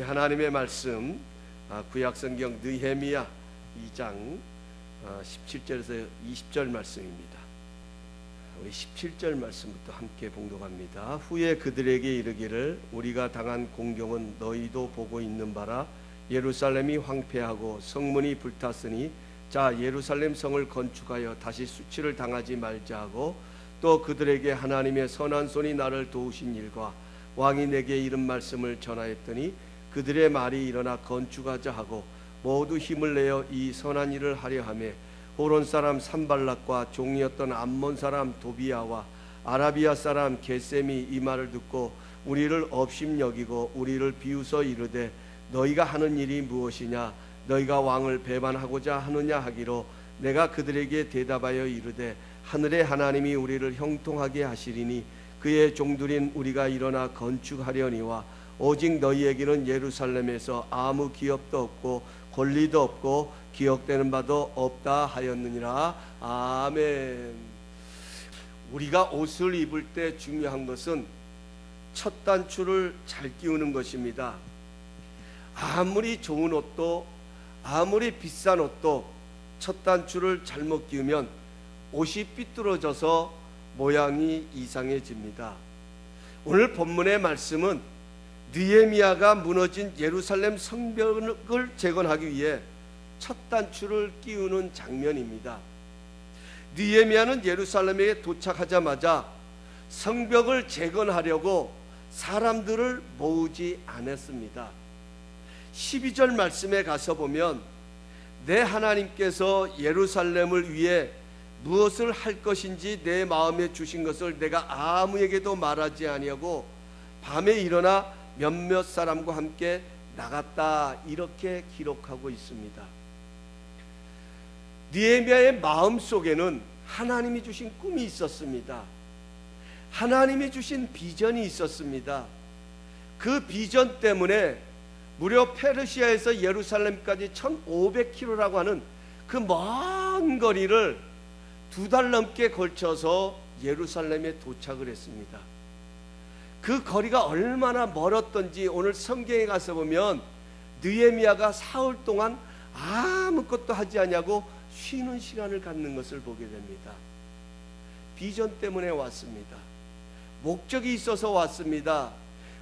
하나님의 말씀 구약성경 느헤미야 2장 17절에서 20절 말씀입니다. 우리 17절 말씀부터 함께 봉독합니다. 후에 그들에게 이르기를 우리가 당한 공경은 너희도 보고 있는 바라. 예루살렘이 황폐하고 성문이 불탔으니 자 예루살렘 성을 건축하여 다시 수치를 당하지 말자 하고, 또 그들에게 하나님의 선한 손이 나를 도우신 일과 왕이 내게 이른 말씀을 전하였더니 그들의 말이 일어나 건축하자 하고 모두 힘을 내어 이 선한 일을 하려 하며, 호론 사람 산발락과 종이었던 암몬 사람 도비야와 아라비아 사람 게셈이 이 말을 듣고 우리를 업심여기고 우리를 비웃어 이르되 너희가 하는 일이 무엇이냐, 너희가 왕을 배반하고자 하느냐 하기로, 내가 그들에게 대답하여 이르되 하늘의 하나님이 우리를 형통하게 하시리니 그의 종들인 우리가 일어나 건축하려니와 오직 너희에게는 예루살렘에서 아무 기업도 없고 권리도 없고 기억되는 바도 없다 하였느니라. 아멘. 우리가 옷을 입을 때 중요한 것은 첫 단추를 잘 끼우는 것입니다. 아무리 좋은 옷도 아무리 비싼 옷도 첫 단추를 잘못 끼우면 옷이 삐뚤어져서 모양이 이상해집니다. 오늘 본문의 말씀은 느헤미야가 무너진 예루살렘 성벽을 재건하기 위해 첫 단추를 끼우는 장면입니다. 느헤미야는 예루살렘에 도착하자마자 성벽을 재건하려고 사람들을 모으지 않았습니다. 12절 말씀에 가서 보면 내 하나님께서 예루살렘을 위해 무엇을 할 것인지 내 마음에 주신 것을 내가 아무에게도 말하지 아니하고 밤에 일어나 몇몇 사람과 함께 나갔다, 이렇게 기록하고 있습니다. 느헤미야의 마음 속에는 하나님이 주신 꿈이 있었습니다. 하나님이 주신 비전이 있었습니다. 그 비전 때문에 무려 페르시아에서 예루살렘까지 1500km라고 하는 그 먼 거리를 2달 넘게 걸쳐서 예루살렘에 도착을 했습니다. 그 거리가 얼마나 멀었던지 오늘 성경에 가서 보면 느헤미야가 사흘 동안 아무것도 하지 않냐고 쉬는 시간을 갖는 것을 보게 됩니다. 비전 때문에 왔습니다. 목적이 있어서 왔습니다.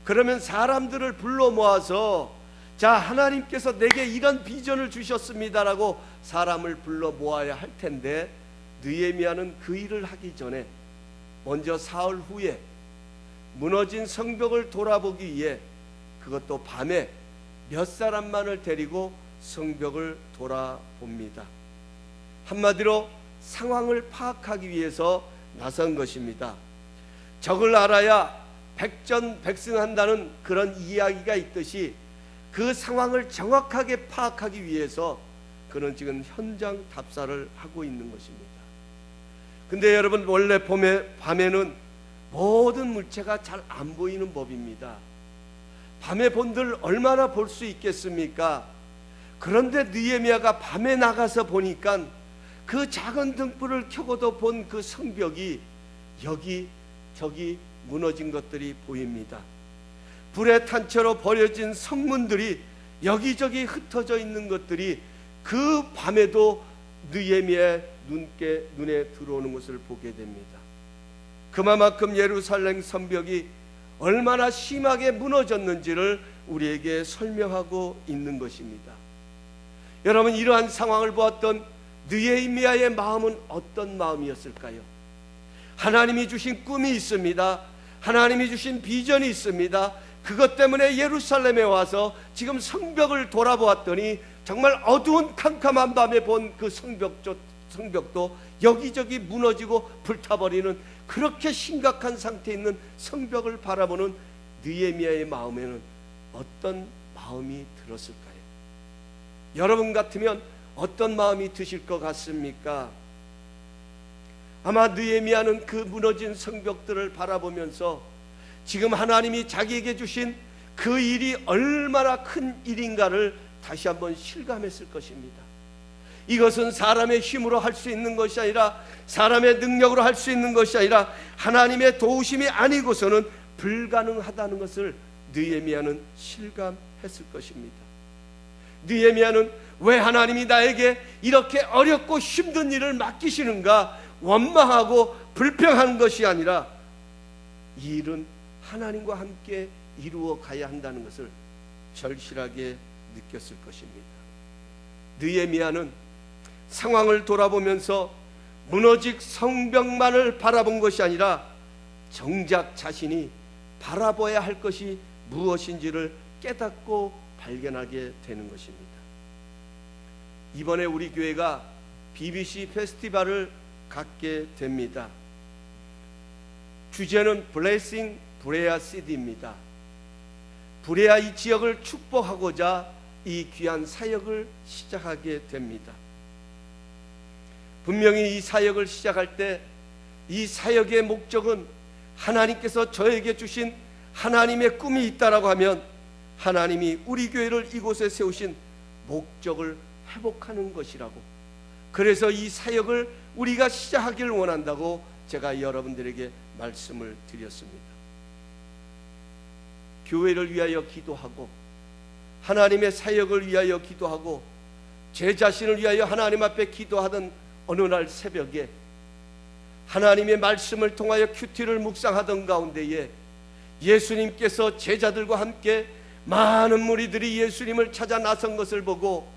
그러면 사람들을 불러 모아서 자, 하나님께서 내게 이런 비전을 주셨습니다라고 사람을 불러 모아야 할 텐데, 느헤미야는 그 일을 하기 전에 먼저 사흘 후에 무너진 성벽을 돌아보기 위해, 그것도 밤에 몇 사람만을 데리고 성벽을 돌아봅니다. 한마디로 상황을 파악하기 위해서 나선 것입니다. 적을 알아야 백전백승한다는 그런 이야기가 있듯이 그 상황을 정확하게 파악하기 위해서 그는 지금 현장 답사를 하고 있는 것입니다. 근데 여러분, 원래 밤에는 모든 물체가 잘 안 보이는 법입니다. 밤에 본들 얼마나 볼 수 있겠습니까? 그런데 느헤미야가 밤에 나가서 보니까 그 작은 등불을 켜고도 본 그 성벽이 여기 저기 무너진 것들이 보입니다. 불의 탄처로 버려진 성문들이 여기저기 흩어져 있는 것들이 그 밤에도 느헤미야의 눈에 들어오는 것을 보게 됩니다. 그만큼 예루살렘 성벽이 얼마나 심하게 무너졌는지를 우리에게 설명하고 있는 것입니다. 여러분, 이러한 상황을 보았던 느헤미야의 마음은 어떤 마음이었을까요? 하나님이 주신 꿈이 있습니다. 하나님이 주신 비전이 있습니다. 그것 때문에 예루살렘에 와서 지금 성벽을 돌아보았더니 정말 어두운 캄캄한 밤에 본 그 성벽도 여기저기 무너지고 불타버리는 그렇게 심각한 상태에 있는 성벽을 바라보는 느헤미야의 마음에는 어떤 마음이 들었을까요? 여러분 같으면 어떤 마음이 드실 것 같습니까? 아마 느헤미야는 그 무너진 성벽들을 바라보면서 지금 하나님이 자기에게 주신 그 일이 얼마나 큰 일인가를 다시 한번 실감했을 것입니다. 이것은 사람의 힘으로 할 수 있는 것이 아니라, 사람의 능력으로 할 수 있는 것이 아니라 하나님의 도우심이 아니고서는 불가능하다는 것을 느헤미야는 실감했습니다. 했을 것입니다. 느헤미야는 왜 하나님이 나에게 이렇게 어렵고 힘든 일을 맡기시는가 원망하고 불평하는 것이 아니라 이 일은 하나님과 함께 이루어 가야 한다는 것을 절실하게 느꼈을 것입니다. 느헤미야는 상황을 돌아보면서 무너진 성벽만을 바라본 것이 아니라 정작 자신이 바라봐야 할 것이 무엇인지를 깨닫고 발견하게 되는 것입니다. 이번에 우리 교회가 BBC 페스티벌을 갖게 됩니다. 주제는 Blessing 브레아 시티입니다. 브레아 이 지역을 축복하고자 이 귀한 사역을 시작하게 됩니다. 분명히 이 사역을 시작할 때 이 사역의 목적은 하나님께서 저에게 주신 하나님의 꿈이 있다라고 하면 하나님이 우리 교회를 이곳에 세우신 목적을 회복하는 것이라고, 그래서 이 사역을 우리가 시작하기를 원한다고 제가 여러분들에게 말씀을 드렸습니다. 교회를 위하여 기도하고 하나님의 사역을 위하여 기도하고 제 자신을 위하여 하나님 앞에 기도하던 어느 날 새벽에 하나님의 말씀을 통하여 큐티를 묵상하던 가운데에 예수님께서 제자들과 함께 많은 무리들이 예수님을 찾아 나선 것을 보고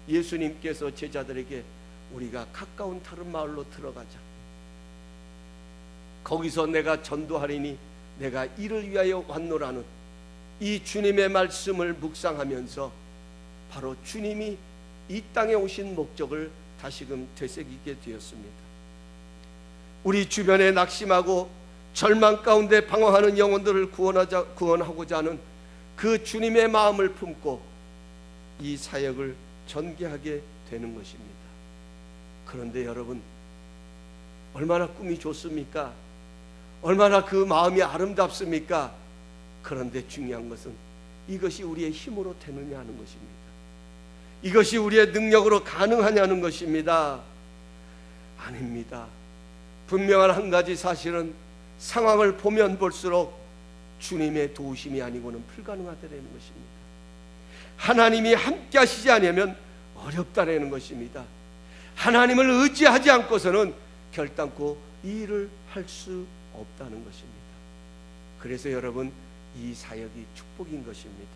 예수님께서 제자들에게 우리가 가까운 다른 마을로 들어가자, 거기서 내가 전도하리니 내가 이를 위하여 왔노라는 이 주님의 말씀을 묵상하면서 바로 주님이 이 땅에 오신 목적을 다시금 되새기게 되었습니다. 우리 주변에 낙심하고 절망 가운데 방황하는 영혼들을 구원하고자 하는 그 주님의 마음을 품고 이 사역을 전개하게 되는 것입니다. 그런데 여러분, 얼마나 꿈이 좋습니까? 얼마나 그 마음이 아름답습니까? 그런데 중요한 것은 이것이 우리의 힘으로 되느냐 하는 것입니다. 이것이 우리의 능력으로 가능하냐는 것입니다. 아닙니다. 분명한 한 가지 사실은 상황을 보면 볼수록 주님의 도우심이 아니고는 불가능하다는 것입니다. 하나님이 함께 하시지 않으면 어렵다는 것입니다. 하나님을 의지하지 않고서는 결단코 이 일을 할 수 없다는 것입니다. 그래서 여러분, 이 사역이 축복인 것입니다.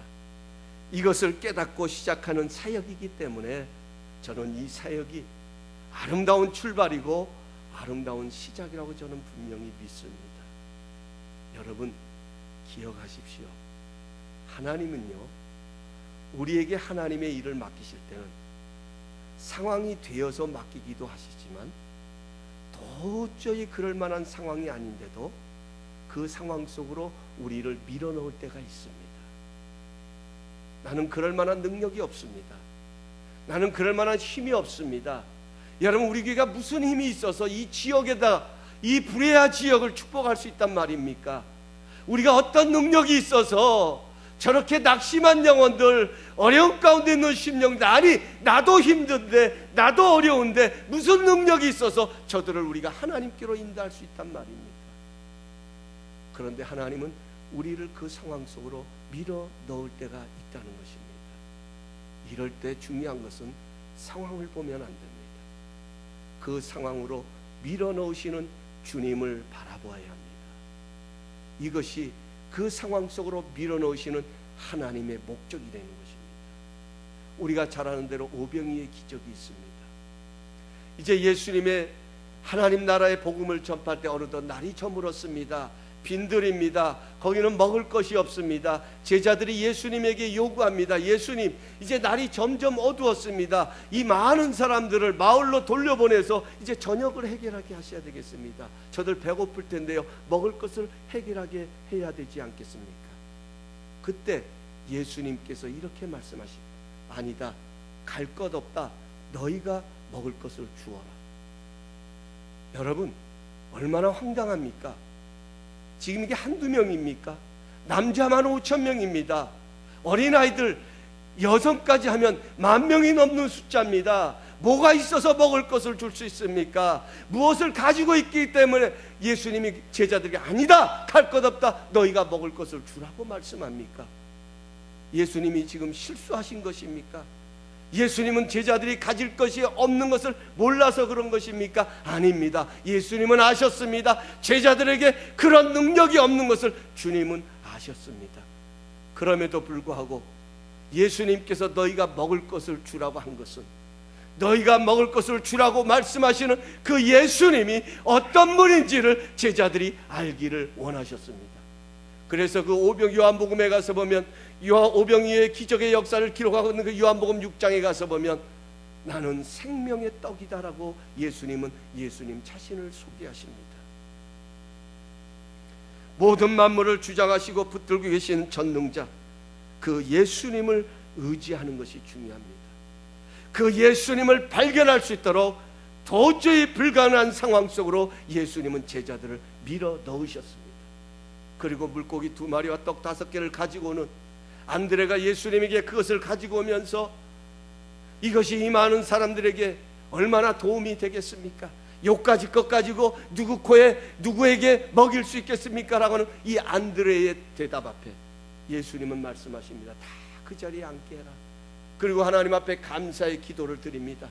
이것을 깨닫고 시작하는 사역이기 때문에 저는 이 사역이 아름다운 출발이고 아름다운 시작이라고 저는 분명히 믿습니다. 여러분, 기억하십시오. 하나님은요, 우리에게 하나님의 일을 맡기실 때는 상황이 되어서 맡기기도 하시지만 도저히 그럴 만한 상황이 아닌데도 그 상황 속으로 우리를 밀어넣을 때가 있습니다. 나는 그럴 만한 능력이 없습니다. 나는 그럴 만한 힘이 없습니다. 여러분, 우리 교회가 무슨 힘이 있어서 이 지역에다, 이 브레아 지역을 축복할 수 있단 말입니까? 우리가 어떤 능력이 있어서 저렇게 낙심한 영혼들, 어려운 가운데 있는 심령들, 아니 나도 힘든데 나도 어려운데 무슨 능력이 있어서 저들을 우리가 하나님께로 인도할 수 있단 말입니까? 그런데 하나님은 우리를 그 상황 속으로 밀어 넣을 때가 있다는 것입니다. 이럴 때 중요한 것은 상황을 보면 안 됩니다. 그 상황으로 밀어 넣으시는 주님을 바라보아야 합니다. 이것이 그 상황 속으로 밀어 넣으시는 하나님의 목적이 되는 것입니다. 우리가 잘 아는 대로 오병이의 기적이 있습니다. 이제 예수님의 하나님 나라의 복음을 전파할 때 어느덧 날이 저물었습니다. 빈들입니다. 거기는 먹을 것이 없습니다. 제자들이 예수님에게 요구합니다. 예수님, 이제 날이 점점 어두웠습니다. 이 많은 사람들을 마을로 돌려보내서 이제 저녁을 해결하게 하셔야 되겠습니다. 저들 배고플 텐데요, 먹을 것을 해결하게 해야 되지 않겠습니까? 그때 예수님께서 이렇게 말씀하십니다. 아니다, 갈 것 없다. 너희가 먹을 것을 주어라. 여러분, 얼마나 황당합니까? 지금 이게 한두 명입니까? 남자만 5,000명입니다. 어린아이들 여성까지 하면 10,000명이 넘는 숫자입니다. 뭐가 있어서 먹을 것을 줄 수 있습니까? 무엇을 가지고 있기 때문에 예수님이 제자들에게 아니다, 갈 것 없다, 너희가 먹을 것을 주라고 말씀합니까? 예수님이 지금 실수하신 것입니까? 예수님은 제자들이 가질 것이 없는 것을 몰라서 그런 것입니까? 아닙니다. 예수님은 아셨습니다. 제자들에게 그런 능력이 없는 것을 주님은 아셨습니다. 그럼에도 불구하고 예수님께서 너희가 먹을 것을 주라고 한 것은, 너희가 먹을 것을 주라고 말씀하시는 그 예수님이 어떤 분인지를 제자들이 알기를 원하셨습니다. 그래서 그 요한복음에 가서 보면, 오병이의 기적의 역사를 기록하고 있는 그 요한복음 6장에 가서 보면 나는 생명의 떡이다라고 예수님은 예수님 자신을 소개하십니다. 모든 만물을 주장하시고 붙들고 계신 전능자, 그 예수님을 의지하는 것이 중요합니다. 그 예수님을 발견할 수 있도록 도저히 불가능한 상황 속으로 예수님은 제자들을 밀어 넣으셨습니다. 그리고 물고기 2마리와 떡 5개를 가지고 오는 안드레가 예수님에게 그것을 가지고 오면서 이것이 이 많은 사람들에게 얼마나 도움이 되겠습니까? 요까지 것 가지고 누구 코에 누구에게 먹일 수 있겠습니까? 라고는 이 안드레의 대답 앞에 예수님은 말씀하십니다. 다 그 자리에 앉게 해라. 그리고 하나님 앞에 감사의 기도를 드립니다.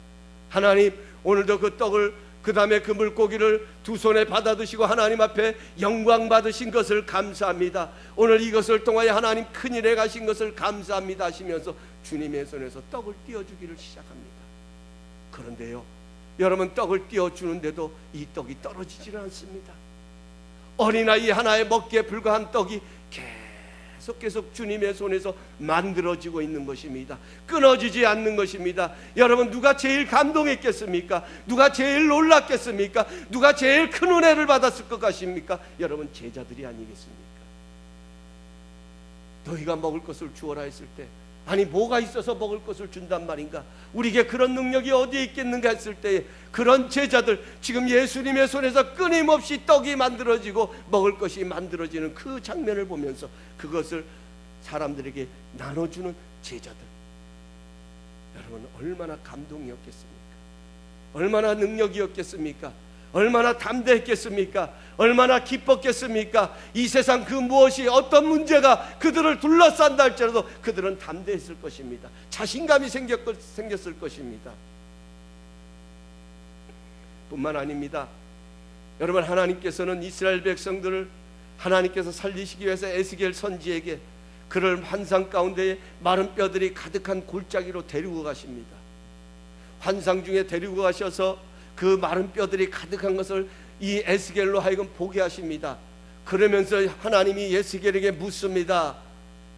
하나님, 오늘도 그 떡을, 그 다음에 그 물고기를 2손에 받아 드시고 하나님 앞에 영광 받으신 것을 감사합니다. 오늘 이것을 통하여 하나님 큰일에 가신 것을 감사합니다 하시면서 주님의 손에서 떡을 띄워주기를 시작합니다. 그런데요, 여러분, 떡을 띄워주는데도 이 떡이 떨어지지는 않습니다. 어린아이 하나에 먹기에 불과한 떡이 계속 주님의 손에서 만들어지고 있는 것입니다. 끊어지지 않는 것입니다. 여러분, 누가 제일 감동했겠습니까? 누가 제일 놀랐겠습니까? 누가 제일 큰 은혜를 받았을 것 같습니까? 여러분, 제자들이 아니겠습니까? 너희가 먹을 것을 주어라 했을 때, 아니 뭐가 있어서 먹을 것을 준단 말인가? 우리에게 그런 능력이 어디에 있겠는가 했을 때, 그런 제자들, 지금 예수님의 손에서 끊임없이 떡이 만들어지고 먹을 것이 만들어지는 그 장면을 보면서 그것을 사람들에게 나눠주는 제자들, 여러분, 얼마나 감동이었겠습니까? 얼마나 능력이었겠습니까? 얼마나 담대했겠습니까? 얼마나 기뻤겠습니까? 이 세상 그 무엇이, 어떤 문제가 그들을 둘러싼다 할지라도 그들은 담대했을 것입니다. 자신감이 생겼을 것입니다. 뿐만 아닙니다. 여러분, 하나님께서는 이스라엘 백성들을 하나님께서 살리시기 위해서 에스겔 선지에게 그를 환상 가운데 마른 뼈들이 가득한 골짜기로 데리고 가십니다. 환상 중에 데리고 가셔서 그 마른 뼈들이 가득한 것을 이 에스겔로 하여금 보게 하십니다. 그러면서 하나님이 에스겔에게 묻습니다.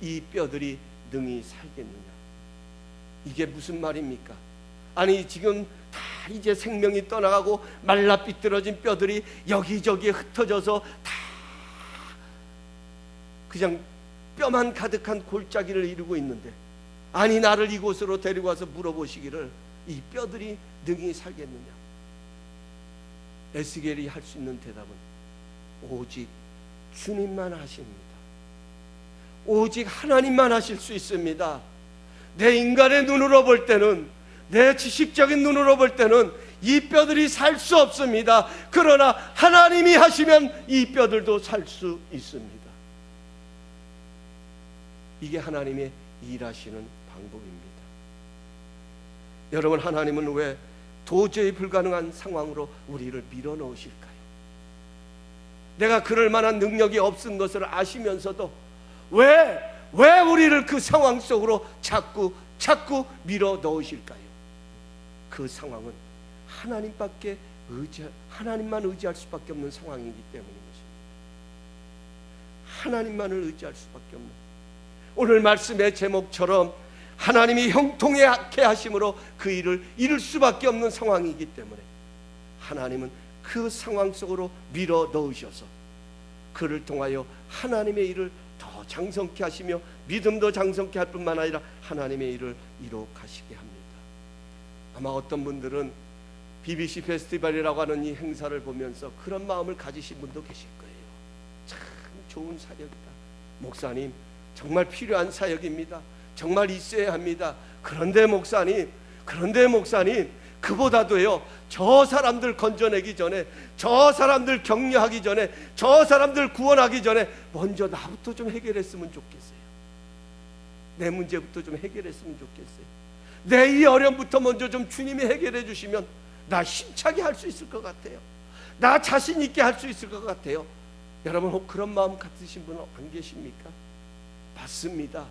이 뼈들이 능히 살겠느냐? 이게 무슨 말입니까? 아니, 지금 다 이제 생명이 떠나가고 말라 삐뚤어진 뼈들이 여기저기에 흩어져서 다 그냥 뼈만 가득한 골짜기를 이루고 있는데, 아니 나를 이곳으로 데리고 와서 물어보시기를 이 뼈들이 능히 살겠느냐? 에스겔이 할 수 있는 대답은 오직 주님만 하십니다. 오직 하나님만 하실 수 있습니다. 내 인간의 눈으로 볼 때는, 내 지식적인 눈으로 볼 때는 이 뼈들이 살 수 없습니다. 그러나 하나님이 하시면 이 뼈들도 살 수 있습니다. 이게 하나님의 일하시는 방법입니다. 여러분, 하나님은 왜 도저히 불가능한 상황으로 우리를 밀어넣으실까요? 내가 그럴 만한 능력이 없은 것을 아시면서도 왜 우리를 그 상황 속으로 자꾸 밀어넣으실까요? 그 상황은 하나님만 의지할 수밖에 없는 상황이기 때문인 것입니다. 하나님만을 의지할 수밖에 없는, 오늘 말씀의 제목처럼 하나님이 형통하게 하심으로 그 일을 이룰 수밖에 없는 상황이기 때문에 하나님은 그 상황 속으로 밀어 넣으셔서 그를 통하여 하나님의 일을 더 장성케 하시며 믿음도 장성케 할 뿐만 아니라 하나님의 일을 이루어 가시게 합니다. 아마 어떤 분들은 BBC 페스티벌이라고 하는 이 행사를 보면서 그런 마음을 가지신 분도 계실 거예요. 참 좋은 사역이다. 목사님, 정말 필요한 사역입니다. 정말 있어야 합니다. 그런데 목사님, 그보다도요, 저 사람들 건져내기 전에, 저 사람들 격려하기 전에, 저 사람들 구원하기 전에 먼저 나부터 좀 해결했으면 좋겠어요. 내 문제부터 좀 해결했으면 좋겠어요. 내 이 어려움부터 먼저 좀 주님이 해결해 주시면 나 힘차게 할 수 있을 것 같아요. 나 자신 있게 할 수 있을 것 같아요. 여러분 혹 그런 마음 같으신 분은 안 계십니까? 맞습니다.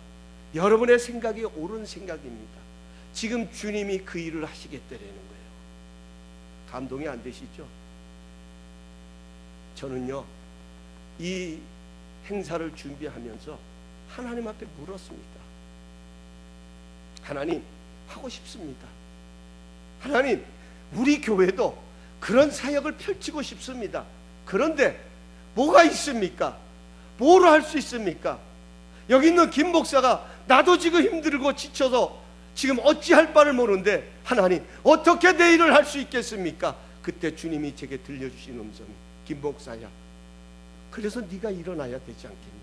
여러분의 생각이 옳은 생각입니다. 지금 주님이 그 일을 하시겠다라는 거예요. 감동이 안 되시죠? 저는요, 이 행사를 준비하면서 하나님 앞에 물었습니다. 하나님, 하고 싶습니다. 하나님, 우리 교회도 그런 사역을 펼치고 싶습니다. 그런데 뭐가 있습니까? 뭐로 할 수 있습니까? 여기 있는 김 목사가 나도 지금 힘들고 지쳐서 지금 어찌할 바를 모르는데 하나님, 어떻게 내 일을 할 수 있겠습니까? 그때 주님이 제게 들려주신 음성이, 김 목사야, 그래서 네가 일어나야 되지 않겠니?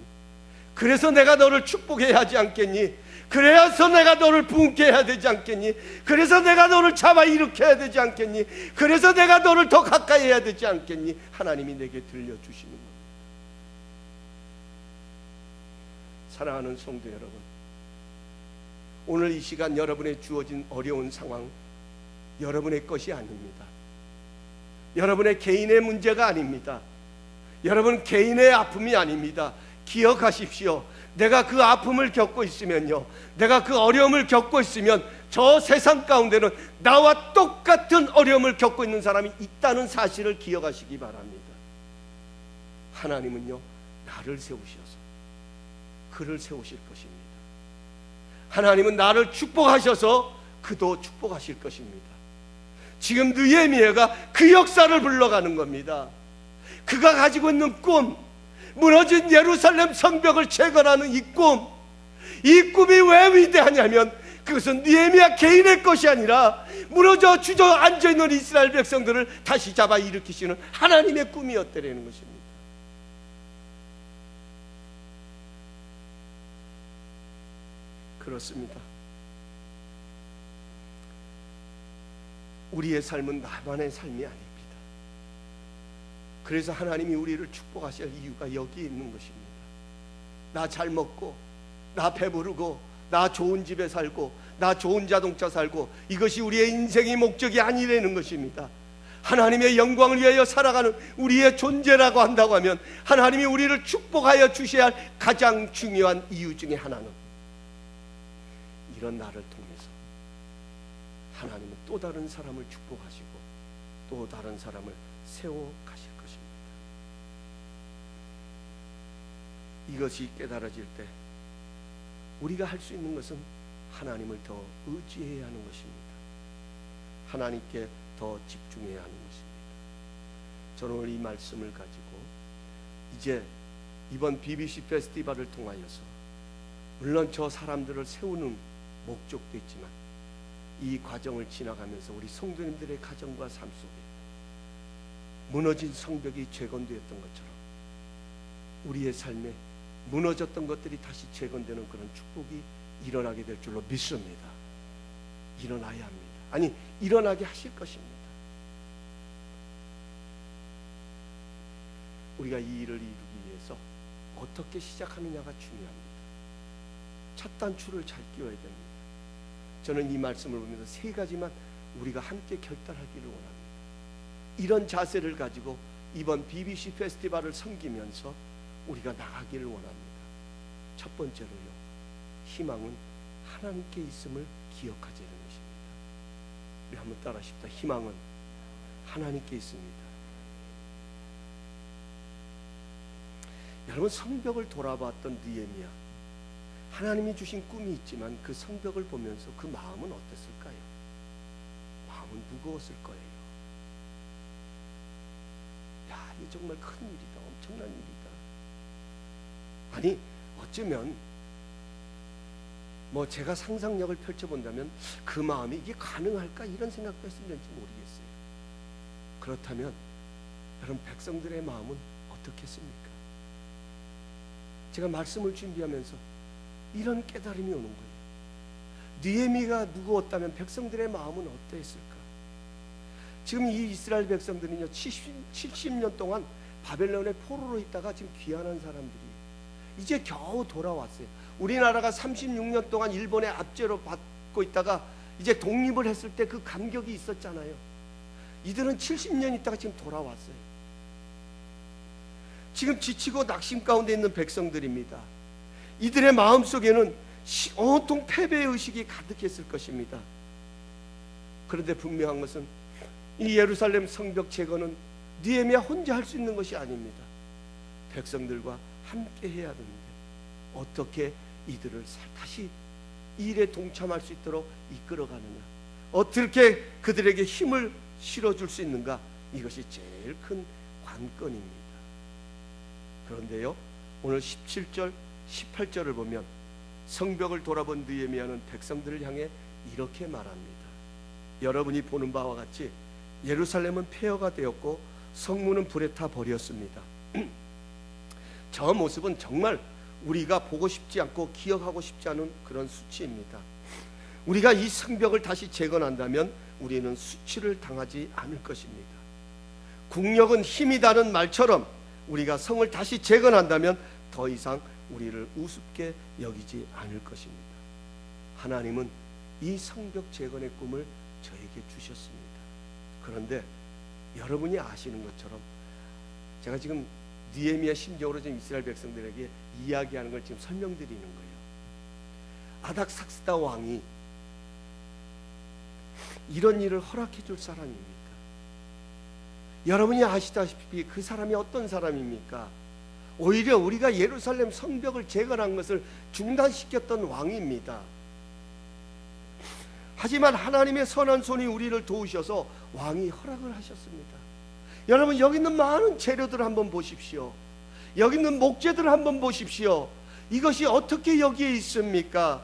그래서 내가 너를 축복해야 하지 않겠니? 그래서 내가 너를 부흥케 해야 되지 않겠니? 그래서 내가 너를 잡아 일으켜야 되지 않겠니? 그래서 내가 너를 더 가까이 해야 되지 않겠니? 하나님이 내게 들려주시는 겁니다. 사랑하는 성도 여러분, 오늘 이 시간 여러분의 주어진 어려운 상황 여러분의 것이 아닙니다. 여러분의 개인의 문제가 아닙니다. 여러분 개인의 아픔이 아닙니다. 기억하십시오. 내가 그 아픔을 겪고 있으면요, 내가 그 어려움을 겪고 있으면 저 세상 가운데는 나와 똑같은 어려움을 겪고 있는 사람이 있다는 사실을 기억하시기 바랍니다. 하나님은요, 나를 세우셔서 그를 세우실 것입니다. 하나님은 나를 축복하셔서 그도 축복하실 것입니다. 지금 느헤미야가 그 역사를 불러가는 겁니다. 그가 가지고 있는 꿈, 무너진 예루살렘 성벽을 재건하는 이 꿈이 왜 위대하냐면 그것은 느헤미야 개인의 것이 아니라 무너져 주저앉아 있는 이스라엘 백성들을 다시 잡아 일으키시는 하나님의 꿈이었다라는 것입니다. 그렇습니다. 우리의 삶은 나만의 삶이 아닙니다. 그래서 하나님이 우리를 축복하실 이유가 여기에 있는 것입니다. 나 잘 먹고, 나 배부르고, 나 좋은 집에 살고, 나 좋은 자동차 살고, 이것이 우리의 인생의 목적이 아니라는 것입니다. 하나님의 영광을 위하여 살아가는 우리의 존재라고 한다고 하면 하나님이 우리를 축복하여 주셔야 할 가장 중요한 이유 중에 하나는 이런 나를 통해서 하나님은 또 다른 사람을 축복하시고 또 다른 사람을 세워 가실 것입니다. 이것이 깨달아질 때 우리가 할 수 있는 것은 하나님을 더 의지해야 하는 것입니다. 하나님께 더 집중해야 하는 것입니다. 저는 오늘 이 말씀을 가지고 이제 이번 BBC 페스티벌을 통하여서 물론 저 사람들을 세우는 목적도 있지만 이 과정을 지나가면서 우리 성도님들의 가정과 삶 속에 무너진 성벽이 재건되었던 것처럼 우리의 삶에 무너졌던 것들이 다시 재건되는 그런 축복이 일어나게 될 줄로 믿습니다. 일어나야 합니다. 아니, 일어나게 하실 것입니다. 우리가 이 일을 이루기 위해서 어떻게 시작하느냐가 중요합니다. 첫 단추를 잘 끼워야 됩니다. 저는 이 말씀을 보면서 세 가지만 우리가 함께 결단하기를 원합니다. 이런 자세를 가지고 이번 BBC 페스티벌을 섬기면서 우리가 나가기를 원합니다. 첫 번째로요, 희망은 하나님께 있음을 기억하자는 것입니다. 우리 한번 따라하십시다. 희망은 하나님께 있습니다. 여러분, 성벽을 돌아봤던 느헤미야, 하나님이 주신 꿈이 있지만 그 성벽을 보면서 그 마음은 어땠을까요? 마음은 무거웠을 거예요. 야, 이게 정말 큰 일이다. 엄청난 일이다. 아니, 어쩌면 제가 상상력을 펼쳐본다면 그 마음이 이게 가능할까 이런 생각도 했을지 모르겠어요. 그렇다면 여러분, 백성들의 마음은 어떻겠습니까? 제가 말씀을 준비하면서 이런 깨달음이 오는 거예요. 느헤미야가 무거웠다면 백성들의 마음은 어떠했을까? 지금 이 이스라엘 백성들은요, 70년 동안 바벨론의 포로로 있다가 지금 귀환한 사람들이 이제 겨우 돌아왔어요. 우리나라가 36년 동안 일본의 압제로 받고 있다가 이제 독립을 했을 때 그 감격이 있었잖아요. 이들은 70년 있다가 지금 돌아왔어요. 지금 지치고 낙심 가운데 있는 백성들입니다. 이들의 마음속에는 온통 패배의 의식이 가득했을 것입니다. 그런데 분명한 것은 이 예루살렘 성벽 제거는 느헤미야 혼자 할 수 있는 것이 아닙니다. 백성들과 함께 해야 되는데 어떻게 이들을 다시 이 일에 동참할 수 있도록 이끌어가느냐, 어떻게 그들에게 힘을 실어줄 수 있는가, 이것이 제일 큰 관건입니다. 그런데요, 오늘 17절 18절을 보면 성벽을 돌아본 느헤미야는 백성들을 향해 이렇게 말합니다. 여러분이 보는 바와 같이 예루살렘은 폐허가 되었고 성문은 불에 타 버렸습니다. 저 모습은 정말 우리가 보고 싶지 않고 기억하고 싶지 않은 그런 수치입니다. 우리가 이 성벽을 다시 재건한다면 우리는 수치를 당하지 않을 것입니다. 국력은 힘이다는 말처럼 우리가 성을 다시 재건한다면 더 이상 우리를 우습게 여기지 않을 것입니다. 하나님은 이 성벽 재건의 꿈을 저에게 주셨습니다. 그런데 여러분이 아시는 것처럼 제가 지금 느헤미야 심정으로 지금 이스라엘 백성들에게 이야기하는 걸 지금 설명드리는 거예요. 아닥삭스다 왕이 이런 일을 허락해 줄 사람입니까? 여러분이 아시다시피 그 사람이 어떤 사람입니까? 오히려 우리가 예루살렘 성벽을 재건한 것을 중단시켰던 왕입니다. 하지만 하나님의 선한 손이 우리를 도우셔서 왕이 허락을 하셨습니다. 여러분, 여기 있는 많은 재료들을 한번 보십시오. 여기 있는 목재들을 한번 보십시오. 이것이 어떻게 여기에 있습니까?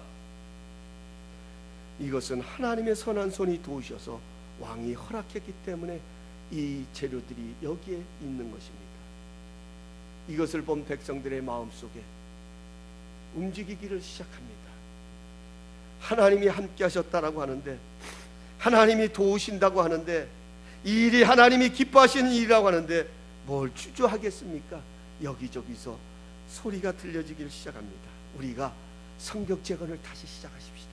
이것은 하나님의 선한 손이 도우셔서 왕이 허락했기 때문에 이 재료들이 여기에 있는 것입니다. 이것을 본 백성들의 마음속에 움직이기를 시작합니다. 하나님이 함께 하셨다라고 하는데, 하나님이 도우신다고 하는데, 이 일이 하나님이 기뻐하시는 일이라고 하는데 뭘 주저하겠습니까? 여기저기서 소리가 들려지기를 시작합니다. 우리가 성벽 재건을 다시 시작하십시다.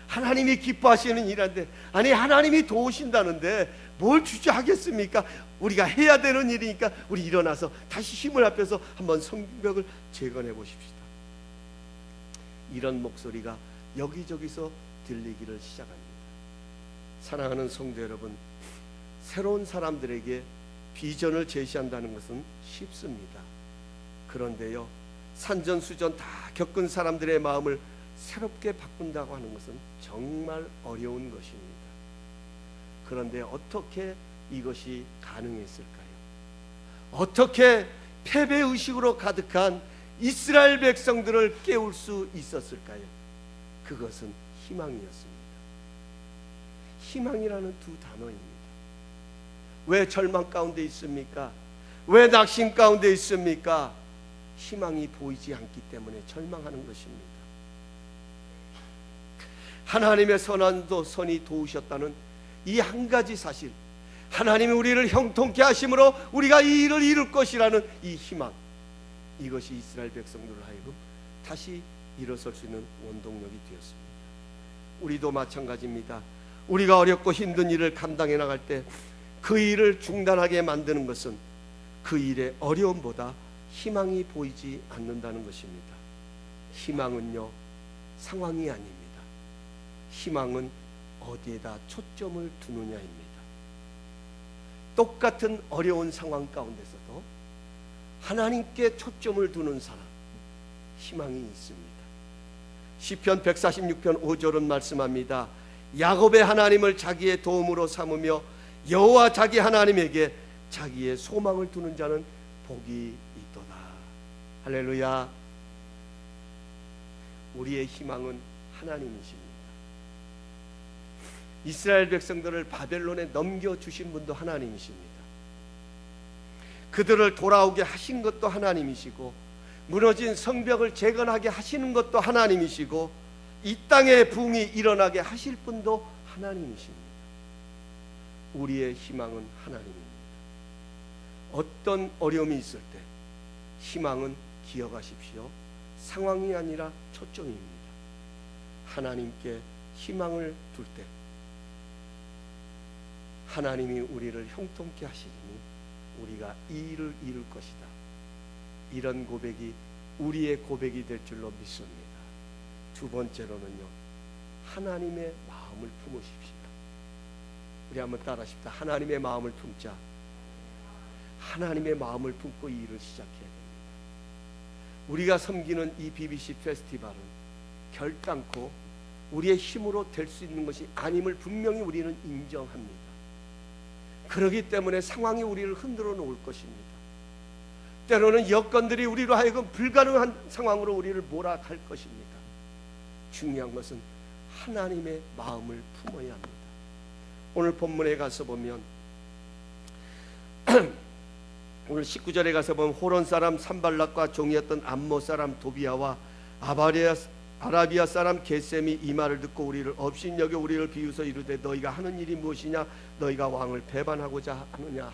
하나님이 기뻐하시는 일인데, 아니 하나님이 도우신다는데 뭘 주저하겠습니까? 우리가 해야 되는 일이니까 우리 일어나서 다시 힘을 합해서 한번 성벽을 재건해 보십시다. 이런 목소리가 여기저기서 들리기를 시작합니다. 사랑하는 성도 여러분, 새로운 사람들에게 비전을 제시한다는 것은 쉽습니다. 그런데요, 산전수전 다 겪은 사람들의 마음을 새롭게 바꾼다고 하는 것은 정말 어려운 것입니다. 그런데 어떻게 이것이 가능했을까요? 어떻게 패배의식으로 가득한 이스라엘 백성들을 깨울 수 있었을까요? 그것은 희망이었습니다. 희망이라는 두 단어입니다. 왜 절망 가운데 있습니까? 왜 낙심 가운데 있습니까? 희망이 보이지 않기 때문에 절망하는 것입니다. 하나님의 선한 선이 도우셨다는 이 한 가지 사실, 하나님이 우리를 형통케 하심으로 우리가 이 일을 이룰 것이라는 이 희망, 이것이 이스라엘 백성들을 하여금 다시 일어설 수 있는 원동력이 되었습니다. 우리도 마찬가지입니다. 우리가 어렵고 힘든 일을 감당해 나갈 때 그 일을 중단하게 만드는 것은 그 일의 어려움보다 희망이 보이지 않는다는 것입니다. 희망은요, 상황이 아닙니다. 희망은 어디에다 초점을 두느냐입니다. 똑같은 어려운 상황 가운데서도 하나님께 초점을 두는 사람, 희망이 있습니다. 시편 146편 5절은 말씀합니다. 야곱의 하나님을 자기의 도움으로 삼으며 여호와 자기 하나님에게 자기의 소망을 두는 자는 복이 있도다. 할렐루야. 우리의 희망은 하나님이십니다. 이스라엘 백성들을 바벨론에 넘겨주신 분도 하나님이십니다. 그들을 돌아오게 하신 것도 하나님이시고, 무너진 성벽을 재건하게 하시는 것도 하나님이시고, 이 땅에 부흥이 일어나게 하실 분도 하나님이십니다. 우리의 희망은 하나님입니다. 어떤 어려움이 있을 때 희망은 기억하십시오. 상황이 아니라 초점입니다. 하나님께 희망을 둘 때 하나님이 우리를 형통케 하시니 우리가 이 일을 이룰 것이다. 이런 고백이 우리의 고백이 될 줄로 믿습니다. 두 번째로는요, 하나님의 마음을 품으십시다. 우리 한번 따라하십시다. 하나님의 마음을 품자. 하나님의 마음을 품고 이 일을 시작해야 됩니다. 우리가 섬기는 이 BBC 페스티벌은 결단코 우리의 힘으로 될 수 있는 것이 아님을 분명히 우리는 인정합니다. 그렇기 때문에 상황이 우리를 흔들어 놓을 것입니다. 때로는 여건들이 우리로 하여금 불가능한 상황으로 우리를 몰아갈 것입니다. 중요한 것은 하나님의 마음을 품어야 합니다. 오늘 본문에 가서 보면 오늘 19절에 가서 보면 호론 사람 산발락과 종이었던 암모 사람 도비아와 아라비아 사람 게셈이 이 말을 듣고 우리를 업신여겨 우리를 비웃어 이르되 너희가 하는 일이 무엇이냐? 너희가 왕을 배반하고자 하느냐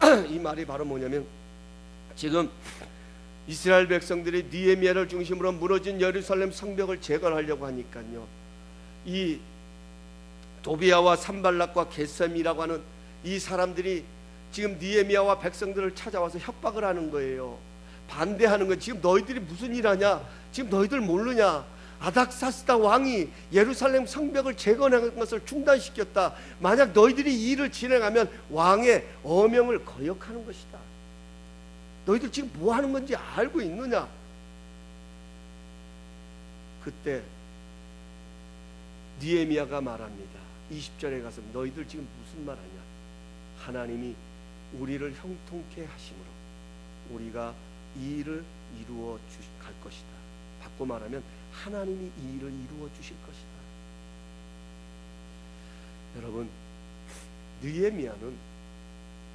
하기로. 이 말이 바로 뭐냐면, 지금 이스라엘 백성들이 느헤미야를 중심으로 무너진 예루살렘 성벽을 재건하려고 하니까요, 이 도비아와 산발락과 게셈이라고 하는 이 사람들이 지금 느헤미야와 백성들을 찾아와서 협박을 하는 거예요. 반대하는 거예요. 지금 너희들이 무슨 일 하냐? 지금 너희들 모르냐? 아닥사스다 왕이 예루살렘 성벽을 재건한 것을 중단시켰다. 만약 너희들이 이 일을 진행하면 왕의 어명을 거역하는 것이다. 너희들 지금 뭐 하는 건지 알고 있느냐? 그때 느헤미야가 말합니다. 20절에 가서 너희들 지금 무슨 말 하냐? 하나님이 우리를 형통케 하심으로 우리가 이 일을 이루어 갈 것이다. 바꿔 말하면 하나님이 이 일을 이루어 주실 것이다. 여러분, 느헤미야는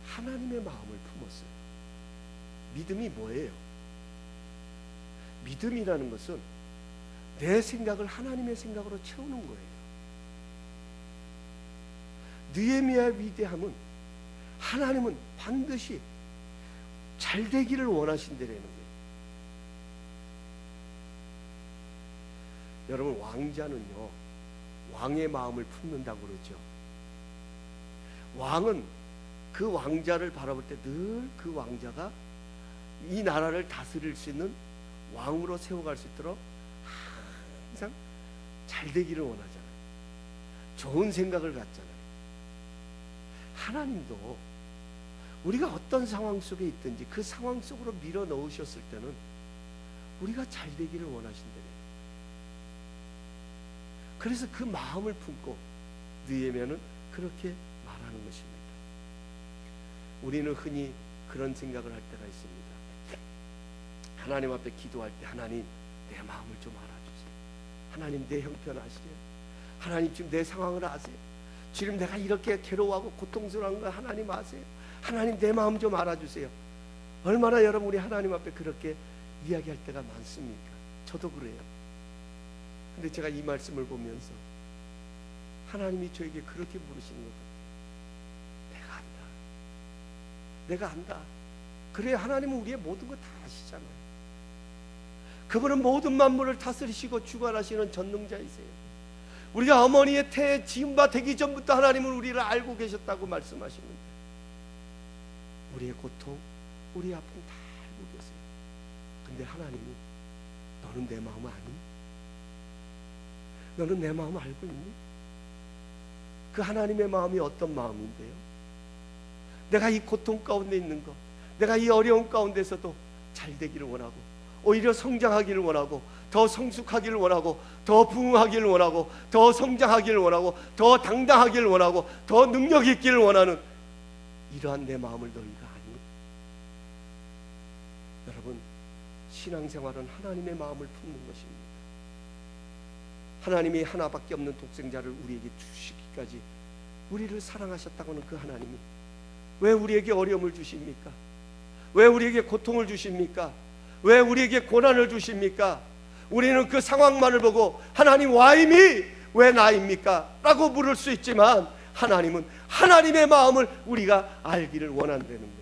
하나님의 마음을 품었어요. 믿음이 뭐예요? 믿음이라는 것은 내 생각을 하나님의 생각으로 채우는 거예요. 느헤미야의 위대함은 하나님은 반드시 잘 되기를 원하신다라는 거예요. 여러분, 왕자는요, 왕의 마음을 품는다고 그러죠. 왕은 그 왕자를 바라볼 때 늘 그 왕자가 이 나라를 다스릴 수 있는 왕으로 세워갈 수 있도록 항상 잘 되기를 원하잖아요. 좋은 생각을 갖잖아요. 하나님도 우리가 어떤 상황 속에 있든지 그 상황 속으로 밀어 넣으셨을 때는 우리가 잘 되기를 원하신대요. 그래서 그 마음을 품고 느헤미야는 그렇게 말하는 것입니다. 우리는 흔히 그런 생각을 할 때가 있습니다. 하나님 앞에 기도할 때, 하나님 내 마음을 좀 알아주세요. 하나님 내 형편 아시래요? 하나님 지금 내 상황을 아세요? 지금 내가 이렇게 괴로워하고 고통스러운 걸 하나님 아세요? 하나님 내 마음 좀 알아주세요. 얼마나 여러분 우리 하나님 앞에 그렇게 이야기할 때가 많습니까? 저도 그래요. 근데 제가 이 말씀을 보면서 하나님이 저에게 그렇게 물으시는 것 같아요. 내가 안다. 내가 안다. 그래야 하나님은 우리의 모든 거 다 아시잖아요. 그분은 모든 만물을 다스리시고 주관하시는 전능자이세요. 우리가 어머니의 태에 지음바 되기 전부터 하나님은 우리를 알고 계셨다고 말씀하시는데 우리의 고통, 우리의 아픔 다 알고 계세요. 근데 하나님이 너는 내 마음 아니? 너는 내 마음 알고 있니? 그 하나님의 마음이 어떤 마음인데요? 내가 이 고통 가운데 있는 것, 내가 이 어려움 가운데서도 잘 되기를 원하고 오히려 성장하기를 원하고 더 성숙하기를 원하고 더 부흥하기를 원하고 더 성장하기를 원하고 더 당당하기를 원하고 더 능력 있기를 원하는 이러한 내 마음을 너희가 아니? 여러분, 신앙생활은 하나님의 마음을 품는 것입니다. 하나님이 하나밖에 없는 독생자를 우리에게 주시기까지 우리를 사랑하셨다고는 그 하나님이 왜 우리에게 어려움을 주십니까? 왜 우리에게 고통을 주십니까? 왜 우리에게 고난을 주십니까? 우리는 그 상황만을 보고 하나님 와임이 왜 나입니까? 라고 물을 수 있지만 하나님은 하나님의 마음을 우리가 알기를 원한다는 거예요.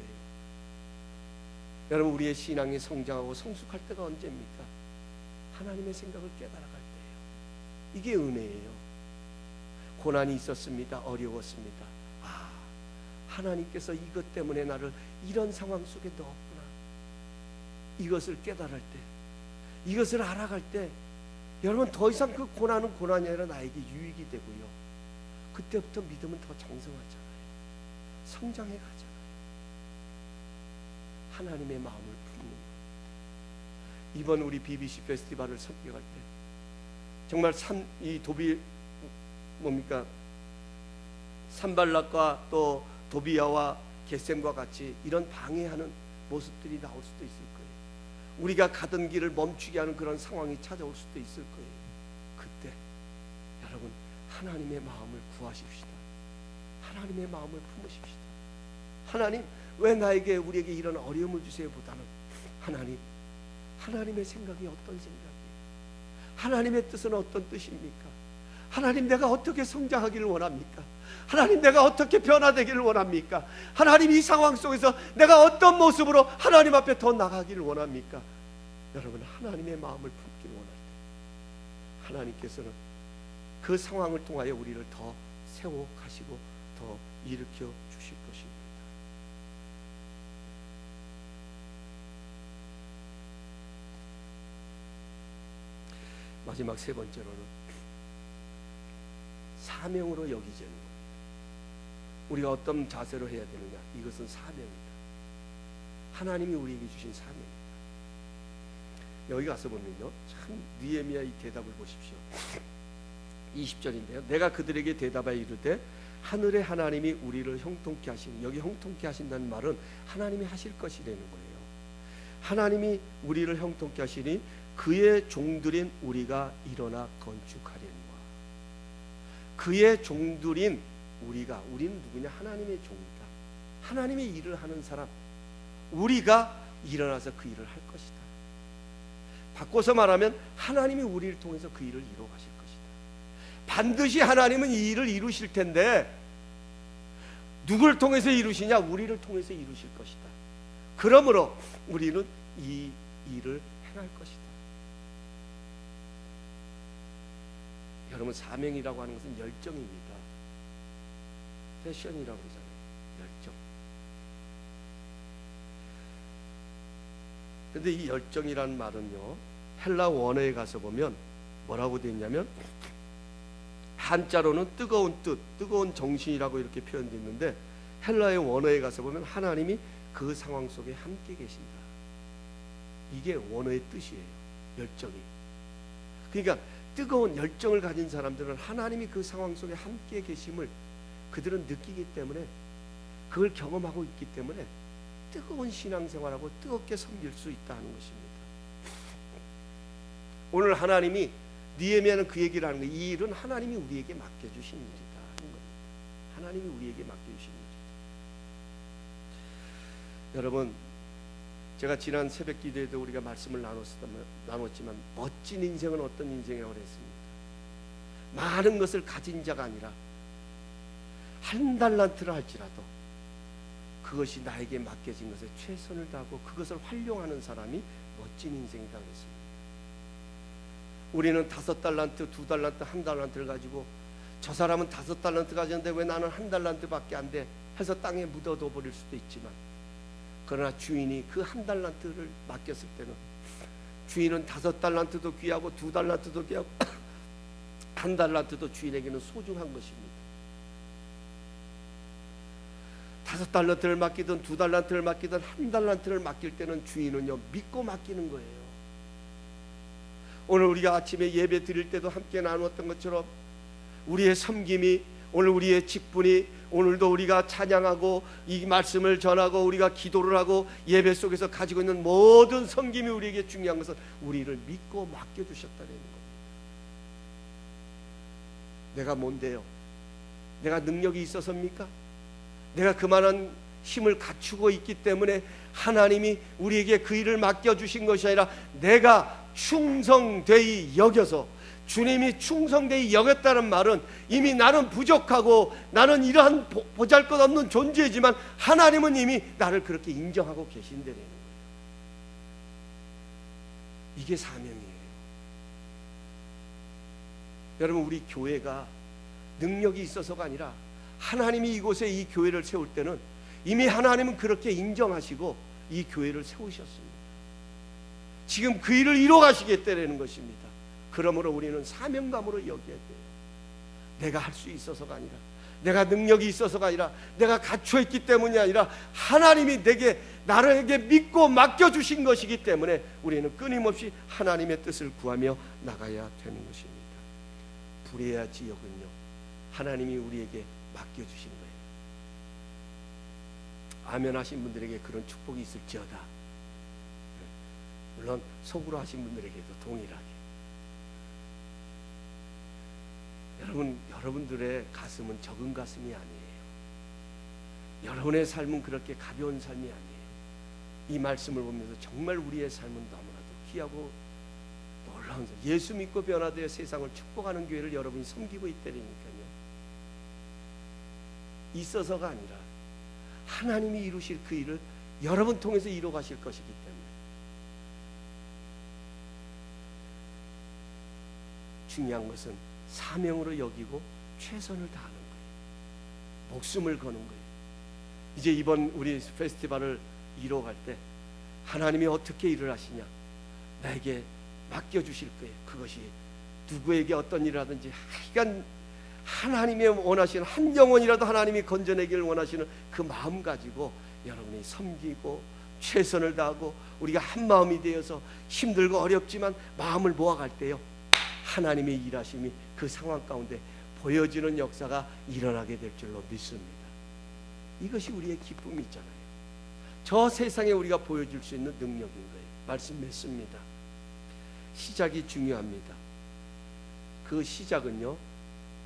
여러분, 우리의 신앙이 성장하고 성숙할 때가 언제입니까? 하나님의 생각을 깨달아갈 때예요. 이게 은혜예요. 고난이 있었습니다. 어려웠습니다. 하나님께서 이것 때문에 나를 이런 상황 속에 넣었구나. 이것을 깨달을 때, 이것을 알아갈 때, 여러분 더 이상 그 고난은 고난이 아니라 나에게 유익이 되고요. 그때부터 믿음은 더 장성하잖아요. 성장해 가잖아요. 하나님의 마음을 품는 것. 이번 우리 BBC 페스티벌을 선택할 때 정말 이 도비 뭡니까? 산발락과 또 도비야와 겟셈과 같이 이런 방해하는 모습들이 나올 수도 있을 거예요. 우리가 가던 길을 멈추게 하는 그런 상황이 찾아올 수도 있을 거예요. 그때 여러분 하나님의 마음을 구하십시다. 하나님의 마음을 품으십시다. 하나님 왜 나에게 우리에게 이런 어려움을 주세요 보다는 하나님의 생각이 어떤 생각이에요? 하나님의 뜻은 어떤 뜻입니까? 하나님 내가 어떻게 성장하기를 원합니까? 하나님 내가 어떻게 변화되기를 원합니까? 하나님 이 상황 속에서 내가 어떤 모습으로 하나님 앞에 더 나가기를 원합니까? 여러분 하나님의 마음을 품기를 원할 때 하나님께서는 그 상황을 통하여 우리를 더 세워 가시고 더 일으켜 주실 것입니다. 마지막 세 번째로는 사명으로 여기자는 겁니다. 우리가 어떤 자세로 해야 되느냐? 이것은 사명입니다. 하나님이 우리에게 주신 사명입니다. 여기 가서 보면요, 참 느헤미야 이 대답을 보십시오. 20절인데요. 내가 그들에게 대답하여 이르되 하늘의 하나님이 우리를 형통케 하시니, 여기 형통케 하신다는 말은 하나님이 하실 것이라는 거예요. 하나님이 우리를 형통케 하시니 그의 종들인 우리가 일어나 건축하려니와. 그의 종들인 우리는 누구냐? 하나님의 종이다. 하나님의 일을 하는 사람, 우리가 일어나서 그 일을 할 것이다. 바꿔서 말하면 하나님이 우리를 통해서 그 일을 이루어 가실 것이다. 반드시 하나님은 이 일을 이루실 텐데 누굴 통해서 이루시냐? 우리를 통해서 이루실 것이다. 그러므로 우리는 이 일을 행할 것이다. 여러분 사명이라고 하는 것은 열정입니다. 패션이라고 그러잖아요. 열정. 근데 이 열정이라는 말은요, 헬라 원어에 가서 보면 뭐라고 되어 있냐면 한자로는 뜨거운 뜻, 뜨거운 정신이라고 이렇게 표현되어 있는데 헬라의 원어에 가서 보면 하나님이 그 상황 속에 함께 계신다. 이게 원어의 뜻이에요. 열정이. 그러니까 뜨거운 열정을 가진 사람들은 하나님이 그 상황 속에 함께 계심을 그들은 느끼기 때문에, 그걸 경험하고 있기 때문에 뜨거운 신앙생활하고 뜨겁게 섬길 수 있다는 것입니다. 오늘 하나님이 느헤미야는 그 얘기를 하는 거예요. 이 일은 하나님이 우리에게 맡겨주신 일이다 하는 겁니다. 하나님이 우리에게 맡겨주신 일이다. 여러분, 제가 지난 새벽 기도에도 우리가 말씀을 나눴지만 멋진 인생은 어떤 인생이라고 그랬습니까? 많은 것을 가진 자가 아니라 한 달란트를 할지라도 그것이 나에게 맡겨진 것에 최선을 다하고 그것을 활용하는 사람이 멋진 인생이다 그랬습니다. 우리는 5달란트, 2달란트, 1달란트를 가지고 저 사람은 5달란트 가졌는데 왜 나는 1달란트밖에 안 돼? 해서 땅에 묻어둬 버릴 수도 있지만, 그러나 주인이 그 1달란트를 맡겼을 때는 주인은 5달란트도 귀하고 2달란트도 귀하고 1달란트도 주인에게는 소중한 것입니다. 5달란트를 맡기든 2달란트를 맡기든 1달란트를 맡길 때는 주인은요 믿고 맡기는 거예요. 오늘 우리가 아침에 예배 드릴 때도 함께 나누었던 것처럼 우리의 섬김이, 오늘 우리의 직분이, 오늘도 우리가 찬양하고 이 말씀을 전하고 우리가 기도를 하고 예배 속에서 가지고 있는 모든 섬김이 우리에게 중요한 것은 우리를 믿고 맡겨주셨다는 겁니다. 내가 뭔데요? 내가 능력이 있어서입니까? 내가 그만한 힘을 갖추고 있기 때문에 하나님이 우리에게 그 일을 맡겨주신 것이 아니라 내가 충성되이 여겨서, 주님이 충성되이 여겼다는 말은 이미 나는 부족하고 나는 이러한 보잘것없는 존재이지만 하나님은 이미 나를 그렇게 인정하고 계신다는 거예요. 이게 사명이에요. 여러분, 우리 교회가 능력이 있어서가 아니라 하나님이 이곳에 이 교회를 세울 때는 이미 하나님은 그렇게 인정하시고 이 교회를 세우셨습니다. 지금 그 일을 이뤄가시겠다는 것입니다. 그러므로 우리는 사명감으로 여겨야 돼요. 내가 할 수 있어서가 아니라, 내가 능력이 있어서가 아니라, 내가 갖춰있기 때문이 아니라 하나님이 나에게 믿고 맡겨주신 것이기 때문에 우리는 끊임없이 하나님의 뜻을 구하며 나가야 되는 것입니다. 부레아 지역은요, 하나님이 우리에게 맡겨주신 거예요. 아멘 하신 분들에게 그런 축복이 있을지어다. 물론 속으로 하신 분들에게도 동일하게. 여러분들의 가슴은 적은 가슴이 아니에요. 여러분의 삶은 그렇게 가벼운 삶이 아니에요. 이 말씀을 보면서 정말 우리의 삶은 너무나도 귀하고 놀라운, 예수 믿고 변화되어 세상을 축복하는 교회를 여러분이 섬기고 있다니까요. 있어서가 아니라 하나님이 이루실 그 일을 여러분 통해서 이루어 가실 것이기 때문에 중요한 것은 사명으로 여기고 최선을 다하는 거예요. 목숨을 거는 거예요. 이제 이번 우리 페스티벌을 이뤄갈 때 하나님이 어떻게 일을 하시냐, 나에게 맡겨주실 거예요. 그것이 누구에게 어떤 일을 하든지 하여간 하나님이 원하시는 한 영혼이라도 하나님이 건져내기를 원하시는 그 마음 가지고 여러분이 섬기고 최선을 다하고 우리가 한 마음이 되어서 힘들고 어렵지만 마음을 모아갈 때요, 하나님의 일하심이 그 상황 가운데 보여지는 역사가 일어나게 될 줄로 믿습니다. 이것이 우리의 기쁨이 있잖아요. 저 세상에 우리가 보여줄 수 있는 능력인 거예요. 말씀 맺습니다. 시작이 중요합니다. 그 시작은요,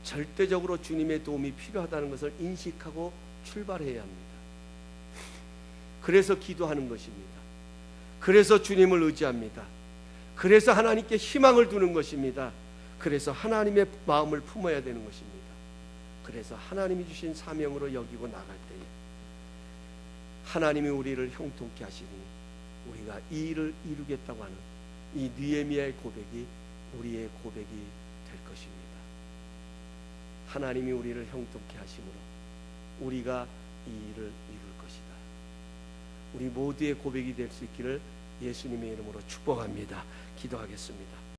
절대적으로 주님의 도움이 필요하다는 것을 인식하고 출발해야 합니다. 그래서 기도하는 것입니다. 그래서 주님을 의지합니다. 그래서 하나님께 희망을 두는 것입니다. 그래서 하나님의 마음을 품어야 되는 것입니다. 그래서 하나님이 주신 사명으로 여기고 나갈 때에 하나님이 우리를 형통케 하시니 우리가 이 일을 이루겠다고 하는 이 느헤미야의 고백이 우리의 고백이 될 것입니다. 하나님이 우리를 형통케 하심으로 우리가 이 일을 이룰 것이다. 우리 모두의 고백이 될 수 있기를 예수님의 이름으로 축복합니다. 기도하겠습니다.